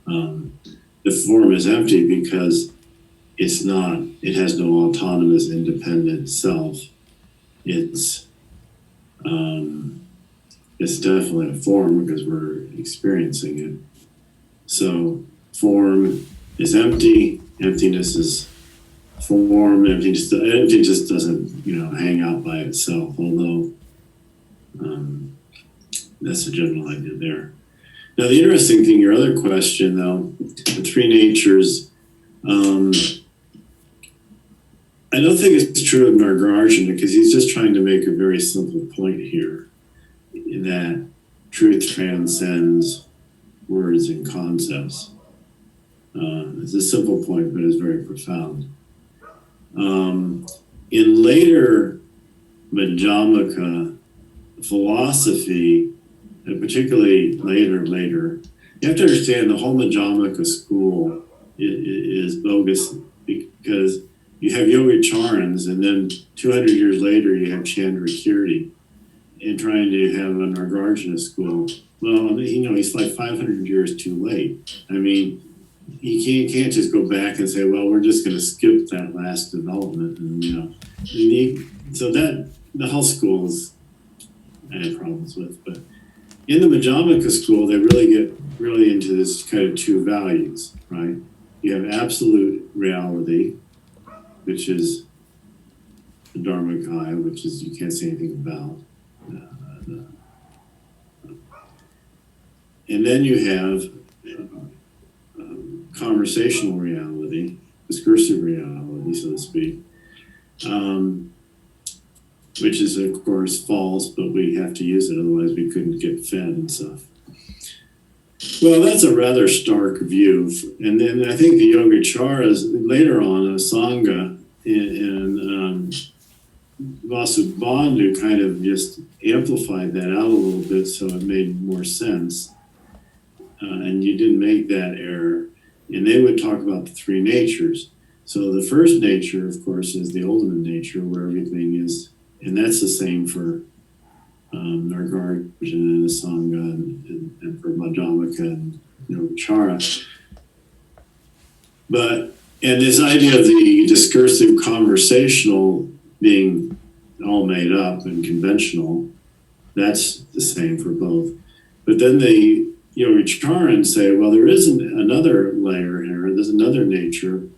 The form is empty because it has no autonomous, independent self. It's definitely a form because we're experiencing it. So form is empty, emptiness is form, empty just doesn't, hang out by itself, although that's the general idea there. Now, the interesting thing, your other question though, the three natures, I don't think it's true of Nagarjuna because he's just trying to make a very simple point here, in that truth transcends words and concepts. It's a simple point, but it's very profound. In later Madhyamaka philosophy, and particularly later, you have to understand the whole Madhyamaka school is bogus, because you have Yogacharans, and then 200 years later you have Chandrakirti, and trying to have a Nagarjuna school. Well, he's like 500 years too late. I mean, you can't just go back and say, well, we're just going to skip that last development, and so that the whole school is, I have problems with. But in the Madhyamaka school, they really get into this kind of two values, right? You have absolute reality, which is the Dharmakaya, which is you can't say anything about. And then you have conversational reality, discursive reality, so to speak, which is, of course, false, but we have to use it, otherwise we couldn't get fed and stuff. Well, that's a rather stark view. And then I think the Yogacaras, later on, Sangha and Vasubandhu kind of just amplified that out a little bit so it made more sense. And you didn't make that error. And they would talk about the three natures. So the first nature, of course, is the ultimate nature where everything is, and that's the same for Nagarjuna and Sangha and for Madhyamaka and Yogacara. And this idea of the discursive conversational being all made up and conventional, that's the same for both. But then the Yogacharans say, well, there isn't another layer here, there's another nature,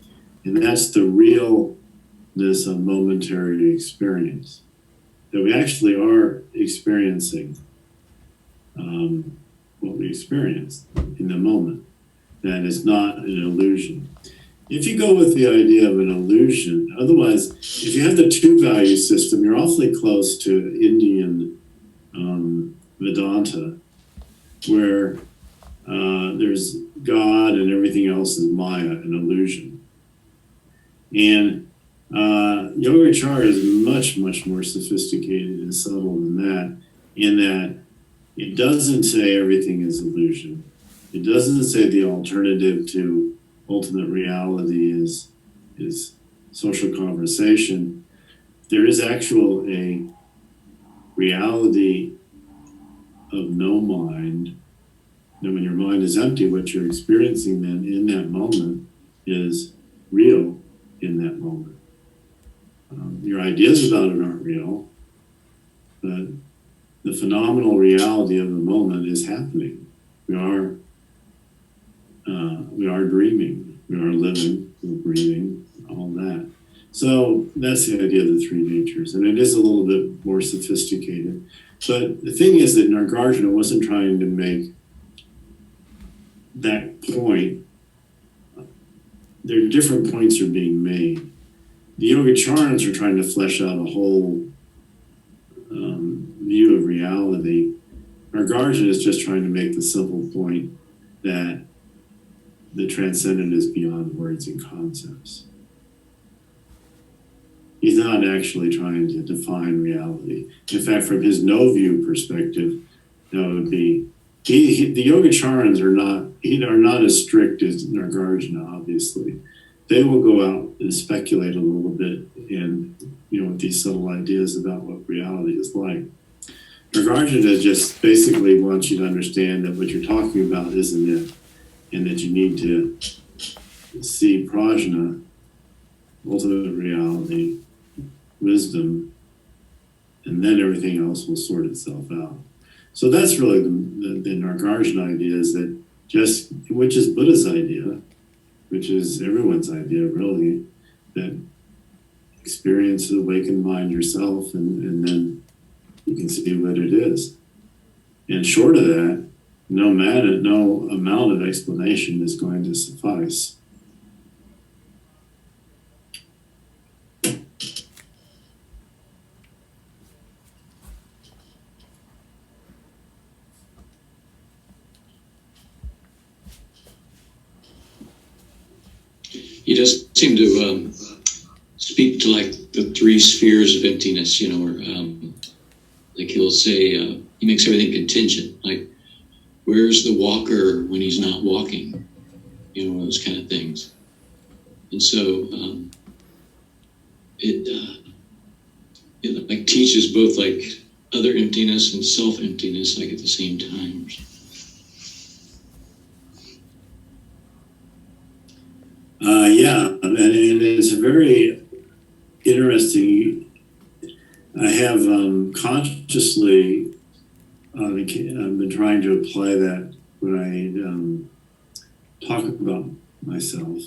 and that's the realness of momentary experience. That we actually are experiencing what we experience in the moment. That is not an illusion. If you go with the idea of an illusion, otherwise, if you have the two value system, you're awfully close to Indian Vedanta, where there's God and everything else is Maya, an illusion. And Yogacara is much, much more sophisticated and subtle than that, in that it doesn't say everything is illusion. It doesn't say the alternative to ultimate reality is social conversation. There is a reality of no mind. And when your mind is empty, what you're experiencing then in that moment is real in that moment. Your ideas about it aren't real, but the phenomenal reality of the moment is happening. We are dreaming, we are living, we're breathing, all that. So that's the idea of the three natures, and it is a little bit more sophisticated. But the thing is that Nagarjuna wasn't trying to make that point, there are different points are being made. The Yogacharans are trying to flesh out a whole view of reality. Nagarjuna is just trying to make the simple point that the transcendent is beyond words and concepts. He's not actually trying to define reality. In fact, from his no view perspective, that would be the Yogacharans are not as strict as Nagarjuna, obviously. They will go out and speculate a little bit and with these subtle ideas about what reality is like. Nagarjuna just basically wants you to understand that what you're talking about isn't it, and that you need to see prajna, ultimate reality, wisdom, and then everything else will sort itself out. So that's really the Nagarjuna idea, is that which is Buddha's idea, which is everyone's idea really, that experience the awakened mind yourself, and then you can see what it is. And short of that, no amount of explanation is going to suffice. He does seem to speak to like the three spheres of emptiness, or like he'll say, he makes everything contingent. Like, where's the walker when he's not walking? Those kind of things. And so it like teaches both like other emptiness and self-emptiness like at the same time. And it's very interesting. I have consciously I've been trying to apply that when I talk about myself.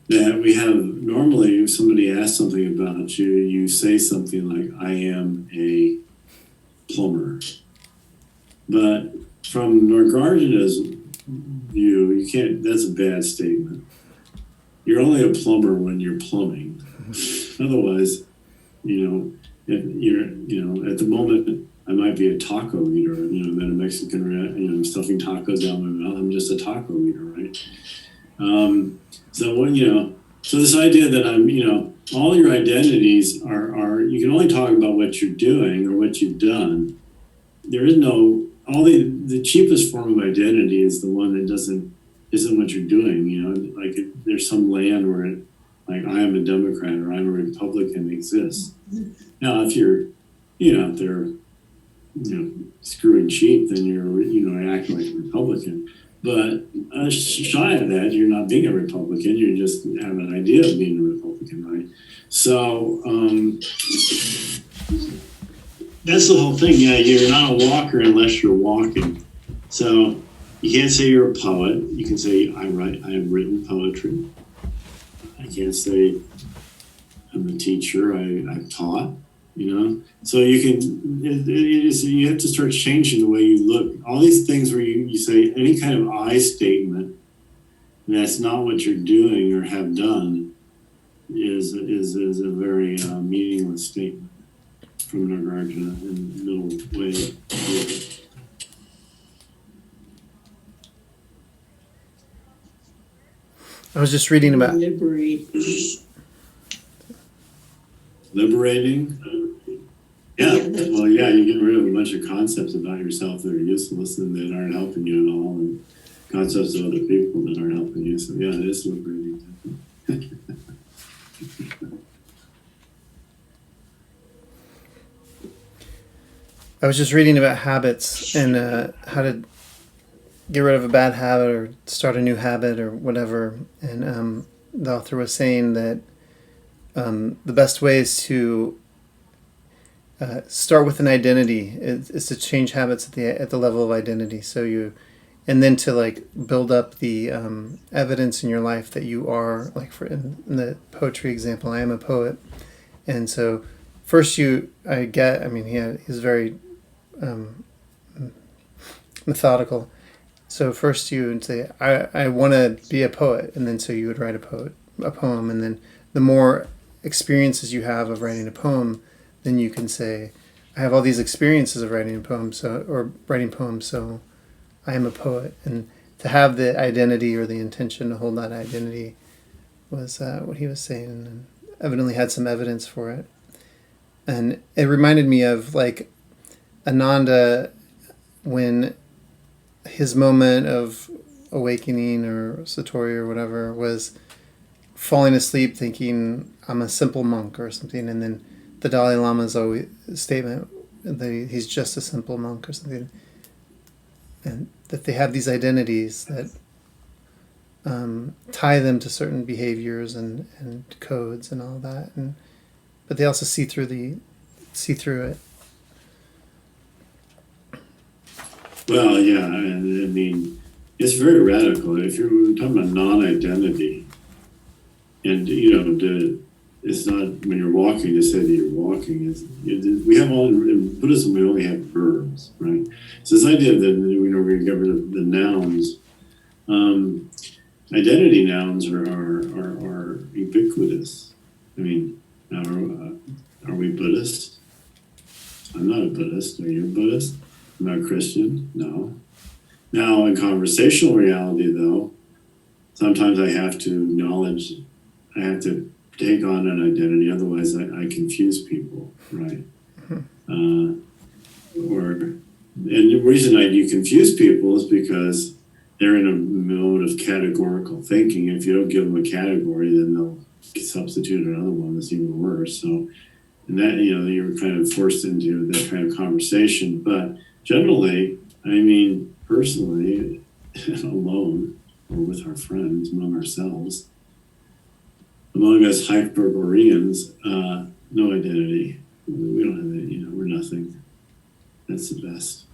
That we have normally, if somebody asks something about you, you say something like, "I am a plumber." But from Nagarjuna's view, you can't. That's a bad statement. You're only a plumber when you're plumbing. Otherwise, at the moment, I might be a taco eater. I'm at a Mexican, I'm stuffing tacos down my mouth. I'm just a taco eater, right? So this idea that I'm, all your identities are you can only talk about what you're doing or what you've done. There is no, the cheapest form of identity is the one that isn't what you're doing, like there's some land where like I am a Democrat or I'm a Republican exists. Now, if you're, out there, screwing cheap, then you're acting like a Republican. But shy of that, you're not being a Republican. You just have an idea of being a Republican, right? So that's the whole thing. Yeah, you're not a walker unless you're walking. So you can't say you're a poet. You can say I have written poetry. I can't say I'm a teacher. I've taught. So you can. You have to start changing the way you look. All these things where you say any kind of I statement that's not what you're doing or have done is a very meaningless statement from Nagarjuna in the middle way. I was just reading about Liberating? Yeah. Well, yeah, you get rid of a bunch of concepts about yourself that are useless and that aren't helping you at all, and concepts of other people that aren't helping you. So, yeah, it is liberating. I was just reading about habits and how to get rid of a bad habit or start a new habit or whatever. And the author was saying that the best way is to start with an identity. Is to change habits at the level of identity. And then to like build up the evidence in your life that you are, like in the poetry example, I am a poet. And so first he's very methodical. So first you would say, I want to be a poet, and then so you would write a poem, and then the more experiences you have of writing a poem, then you can say, I have all these experiences of writing a poem, or writing poems, so I am a poet. And to have the identity or the intention to hold that identity was what he was saying, and evidently had some evidence for it. And it reminded me of like Ananda when his moment of awakening or satori or whatever was falling asleep thinking I'm a simple monk or something, and then the Dalai Lama's always statement that he's just a simple monk or something, and that they have these identities that tie them to certain behaviors and codes and all that, and but they also see through it. Well, yeah, and I mean, it's very radical. If you're talking about non-identity, and it's not when you're walking to say that you're walking. We have all in Buddhism. We only have verbs, right? So this idea that we get rid of the nouns. Identity nouns are ubiquitous. I mean, are we Buddhist? I'm not a Buddhist. Are you a Buddhist? I'm not a Christian. No. Now, in conversational reality, though, sometimes I have to acknowledge, I have to take on an identity, otherwise I confuse people, right? And the reason you confuse people is because they're in a mode of categorical thinking. If you don't give them a category, then they'll substitute another one that's even worse. So, and that, you're kind of forced into that kind of conversation. But generally, I mean, personally, alone or with our friends, among ourselves, among us Hyperboreans, no identity. We don't have it, we're nothing. That's the best.